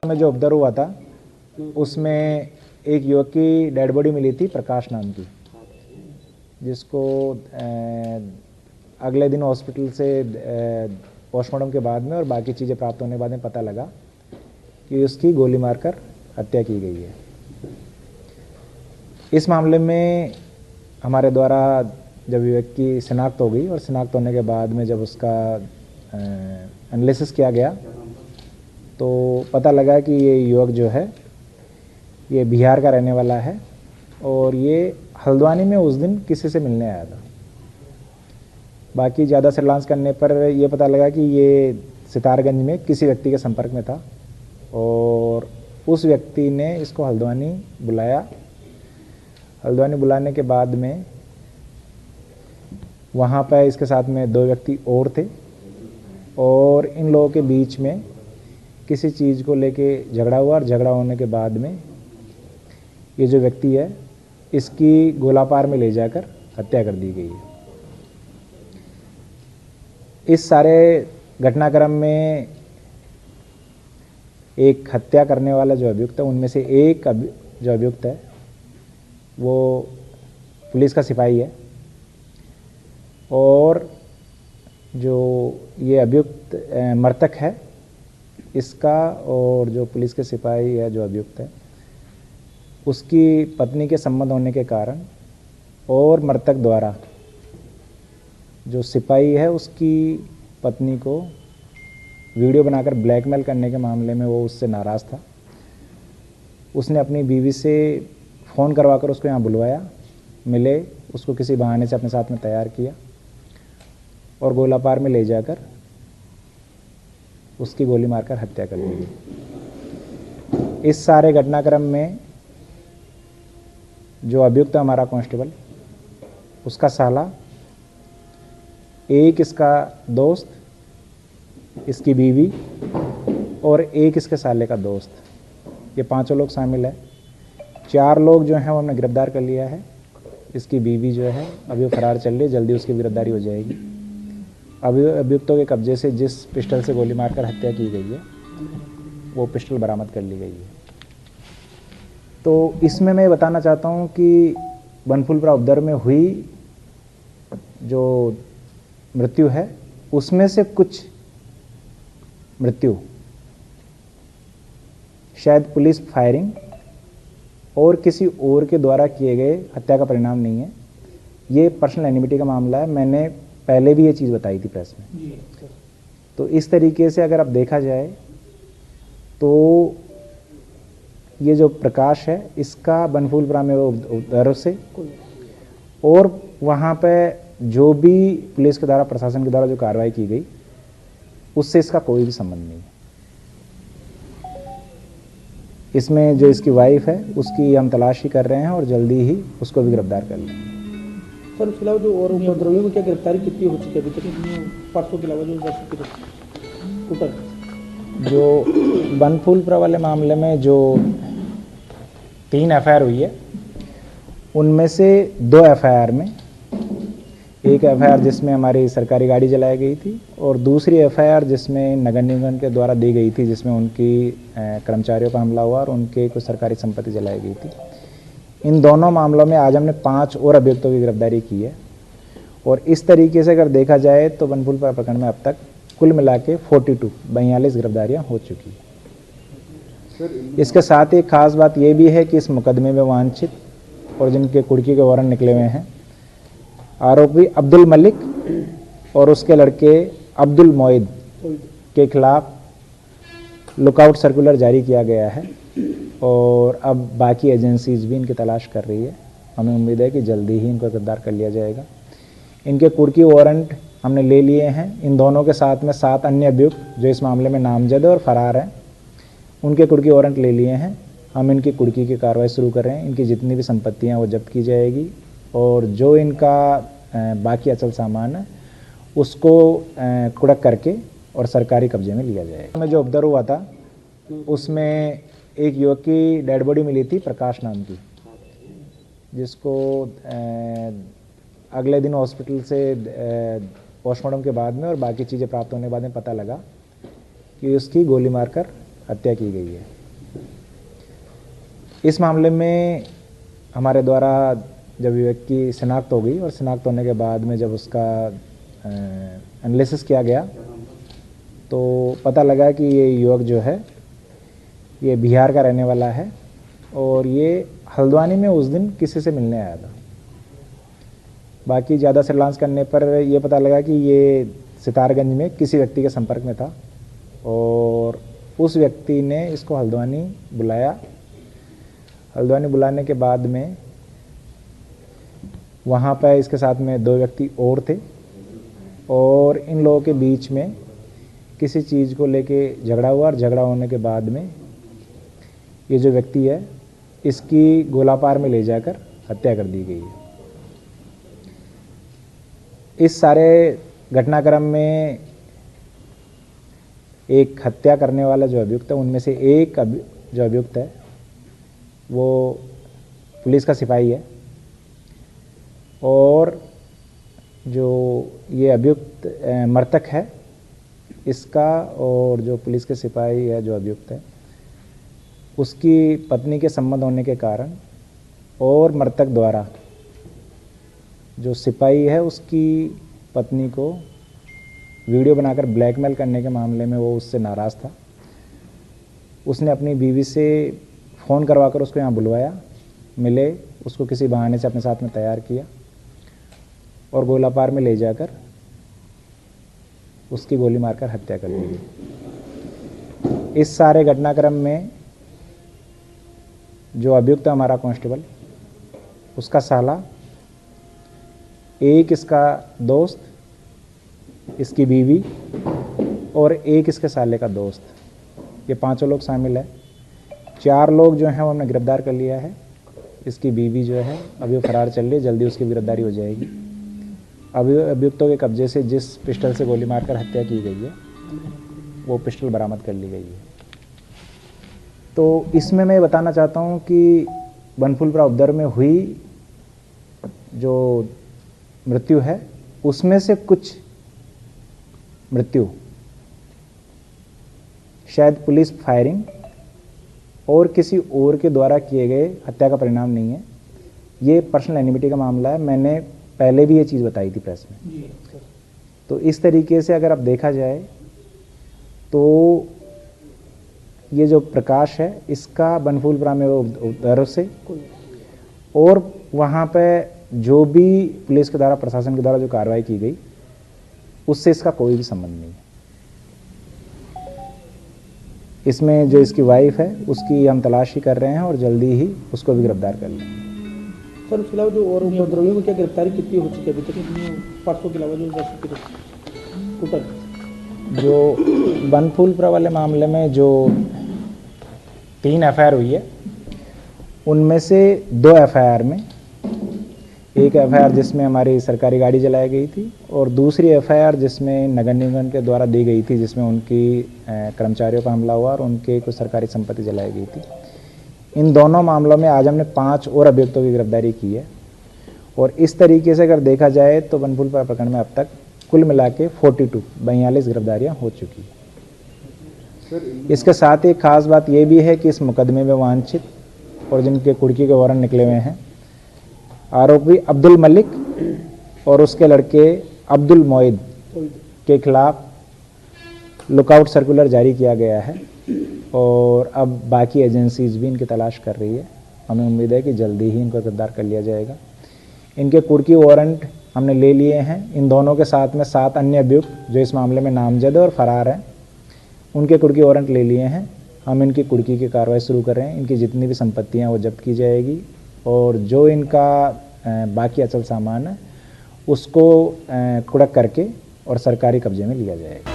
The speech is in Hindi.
में जो उपद्रव हुआ था उसमें एक युवक की डेड बॉडी मिली थी, प्रकाश नाम की, जिसको अगले दिन हॉस्पिटल से पोस्टमार्टम के बाद में और बाकी चीज़ें प्राप्त होने के बाद में पता लगा कि उसकी गोली मारकर हत्या की गई है। इस मामले में हमारे द्वारा जब युवक की शिनाख्त हो गई और शिनाख्त होने के बाद में जब उसका एनालिसिस किया गया तो पता लगा कि ये युवक जो है ये बिहार का रहने वाला है और ये हल्द्वानी में उस दिन किसी से मिलने आया था। बाकी ज़्यादा सर्विलांस करने पर यह पता लगा कि ये सितारगंज में किसी व्यक्ति के संपर्क में था और उस व्यक्ति ने इसको हल्द्वानी बुलाया। हल्द्वानी बुलाने के बाद में वहाँ पर इसके साथ में 2 व्यक्ति और थे और इन लोगों के बीच में किसी चीज़ को लेके झगड़ा हुआ और झगड़ा होने के बाद में ये जो व्यक्ति है इसकी गोलापार में ले जाकर हत्या कर दी गई है। इस सारे घटनाक्रम में एक हत्या करने वाला जो अभियुक्त है उनमें से एक जो अभियुक्त है वो पुलिस का सिपाही है और जो ये अभियुक्त मृतक है इसका और जो पुलिस के सिपाही है जो अभियुक्त है उसकी पत्नी के संबंध होने के कारण और मृतक द्वारा जो सिपाही है उसकी पत्नी को वीडियो बनाकर ब्लैकमेल करने के मामले में वो उससे नाराज़ था। उसने अपनी बीवी से फ़ोन करवाकर उसको यहाँ बुलवाया, मिले, उसको किसी बहाने से अपने साथ में तैयार किया और गोलापार में ले जाकर उसकी गोली मारकर हत्या कर दी गई। इस सारे घटनाक्रम में जो अभियुक्त हमारा कांस्टेबल, उसका साला, एक इसका दोस्त, इसकी बीवी और एक इसके साले का दोस्त, ये 5 लोग शामिल है। 4 लोग जो हैं वो हमने गिरफ्तार कर लिया है। इसकी बीवी जो है अभी वो फरार चल रही है, जल्दी उसकी गिरफ्तारी हो जाएगी। अभी अभियुक्तों के कब्जे से जिस पिस्टल से गोली मारकर हत्या की गई है वो पिस्टल बरामद कर ली गई है। तो इसमें मैं बताना चाहता हूँ कि बनफूलपुरा उपद्रव में हुई जो मृत्यु है उसमें से कुछ मृत्यु शायद पुलिस फायरिंग और किसी और के द्वारा किए गए हत्या का परिणाम नहीं है। ये पर्सनल एनिमिटी का मामला है। मैंने पहले भी ये चीज़ बताई थी प्रेस में। तो इस तरीके से अगर अब देखा जाए तो ये जो प्रकाश है इसका बनफूलपुरा में उपद्रव से और वहाँ पे जो भी पुलिस के द्वारा, प्रशासन के द्वारा जो कार्रवाई की गई उससे इसका कोई भी संबंध नहीं है। इसमें जो इसकी वाइफ है उसकी हम तलाशी कर रहे हैं और जल्दी ही उसको भी गिरफ्तार कर लेंगे। सर फिलहाल जो और उपद्रवियों में क्या गिरफ्तारी कितनी हो चुकी है अभी तक, परसों के अलावा जो टोटल? जो बनफूलपुरा वाले मामले में जो 3 एफआईआर हुई है उनमें से 2 एफआईआर में, एक एफआईआर जिसमें हमारी सरकारी गाड़ी जलाई गई थी और दूसरी एफआईआर जिसमें नगर निगम के द्वारा दी गई थी, जिसमें उनकी कर्मचारियों पर हमला हुआ और उनके कुछ सरकारी संपत्ति जलाई गई थी। इन दोनों मामलों में आज हमने 5 और अभियुक्तों की गिरफ्तारी की है और इस तरीके से अगर देखा जाए तो बनफूलपुरा प्रकरण में अब तक कुल मिला के 42 गिरफ्तारियाँ हो चुकी है। इसके साथ ही खास बात यह भी है कि इस मुकदमे में वांछित और जिनके कुर्की के वारंट निकले हुए हैं आरोपी अब्दुल मलिक और उसके लड़के अब्दुल मोइद के खिलाफ लुकआउट सर्कुलर जारी किया गया है और अब बाकी एजेंसीज भी इनकी तलाश कर रही है। हमें उम्मीद है कि जल्दी ही इनको गिरफ्तार कर लिया जाएगा। इनके कुर्की वारंट हमने ले लिए हैं। इन दोनों के साथ में 7 अन्य अभियुक्त जो इस मामले में नामजद और फरार हैं, उनके कुर्की वारंट ले लिए हैं। हम इनकी कुर्की की कार्रवाई शुरू कर रहे हैं। इनकी जितनी भी संपत्तियाँ वो जब्त की जाएगी और जो इनका बाकी अचल सामान है उसको कुड़क करके और सरकारी कब्जे में लिया जाएगा। में जो उपद्रव हुआ था उसमें एक युवक की डेड बॉडी मिली थी, प्रकाश नाम की, जिसको अगले दिन हॉस्पिटल से पोस्टमार्टम के बाद में और बाकी चीज़ें प्राप्त होने के बाद में पता लगा कि उसकी गोली मारकर हत्या की गई है। इस मामले में हमारे द्वारा जब युवक की शिनाख्त हो गई और शिनाख्त होने के बाद में जब उसका एनालिसिस किया गया तो पता लगा कि ये युवक जो है ये बिहार का रहने वाला है और ये हल्द्वानी में उस दिन किसी से मिलने आया था। बाकी ज़्यादा सर्विलांस करने पर ये पता लगा कि ये सितारगंज में किसी व्यक्ति के संपर्क में था और उस व्यक्ति ने इसको हल्द्वानी बुलाया। हल्द्वानी बुलाने के बाद में वहाँ पर इसके साथ में 2 व्यक्ति और थे और इन लोगों के बीच में किसी चीज़ को लेके झगड़ा हुआ और झगड़ा होने के बाद में ये जो व्यक्ति है इसकी गोलापार में ले जाकर हत्या कर दी गई है। इस सारे घटनाक्रम में एक हत्या करने वाला जो अभियुक्त है उनमें से एक जो अभियुक्त है वो पुलिस का सिपाही है और जो ये अभियुक्त मृतक है इसका और जो पुलिस के सिपाही है जो अभियुक्त है उसकी पत्नी के संबंध होने के कारण और मृतक द्वारा जो सिपाही है उसकी पत्नी को वीडियो बनाकर ब्लैकमेल करने के मामले में वो उससे नाराज़ था। उसने अपनी बीवी से फ़ोन करवाकर उसको यहाँ बुलवाया, मिले, उसको किसी बहाने से अपने साथ में तैयार किया और गोलापार में ले जाकर उसकी गोली मारकर हत्या कर दी गई। इस सारे घटनाक्रम में जो अभियुक्त है हमारा कांस्टेबल, उसका साला, एक इसका दोस्त, इसकी बीवी और एक इसके साले का दोस्त, ये 5 लोग शामिल है। 4 लोग जो हैं वो हमने गिरफ्तार कर लिया है। इसकी बीवी जो है अभी वो फरार चल रही है, जल्दी उसकी गिरफ्तारी हो जाएगी। अभी अभियुक्तों के कब्जे से जिस पिस्टल से गोली मारकर हत्या की गई है वो पिस्टल बरामद कर ली गई है। तो इसमें मैं बताना चाहता हूँ कि बनफूलपुरा उपद्रव में हुई जो मृत्यु है उसमें से कुछ मृत्यु शायद पुलिस फायरिंग और किसी और के द्वारा किए गए हत्या का परिणाम नहीं है। ये पर्सनल एनिमिटी का मामला है। मैंने पहले भी ये चीज़ बताई थी प्रेस में। तो इस तरीके से अगर अब देखा जाए तो ये जो प्रकाश है इसका बनफूलपुरा में उपद्रव से और वहाँ पे जो भी पुलिस के द्वारा, प्रशासन के द्वारा जो कार्रवाई की गई उससे इसका कोई भी संबंध नहीं है। इसमें जो इसकी वाइफ है उसकी हम तलाशी कर रहे हैं और जल्दी ही उसको भी गिरफ्तार कर लेंगे। सर उसके अलावा जो और उपद्रवियों को क्या गिरफ्तारी कितनी हो चुकी है अभी तक? 500 के अलावा जो टोटल जो बनफूलपुरा वाले मामले में जो 3 एफआईआर हुई है उनमें से 2 एफआईआर में एक एफआईआर जिसमें हमारी सरकारी गाड़ी जलाई गई थी और दूसरी एफआईआर जिसमें नगर निगम के द्वारा दी गई थी, जिसमें उनकी कर्मचारियों पर हमला हुआ और उनके कुछ सरकारी संपत्ति जलाई गई थी। इन दोनों मामलों में आज हमने 5 और अभियुक्तों की गिरफ्तारी की है और इस तरीके से अगर देखा जाए तो बनफूलपुरा प्रकरण में अब तक कुल मिला के 42 गिरफ्तारियाँ हो चुकी है। इसके साथ ही खास बात यह भी है कि इस मुकदमे में वांछित और जिनके कुर्की के वारंट निकले हुए हैं आरोपी अब्दुल मलिक और उसके लड़के अब्दुल मोइद के खिलाफ लुकआउट सर्कुलर जारी किया गया है और अब बाकी एजेंसीज भी इनकी तलाश कर रही है। हमें उम्मीद है कि जल्दी ही इनको गिरफ्तार कर लिया जाएगा। इनके कुर्की वारंट हमने ले लिए हैं। इन दोनों के साथ में 7 अन्य अभियुक्त जो इस मामले में नामजद और फरार हैं उनके कुर्की वारंट ले लिए हैं। हम इनकी कुर्की की कार्रवाई शुरू कर रहे हैं। इनकी जितनी भी संपत्तियां वो जब्त की जाएगी और जो इनका बाकी अचल सामान है उसको कुड़क करके और सरकारी कब्जे में लिया जाएगा।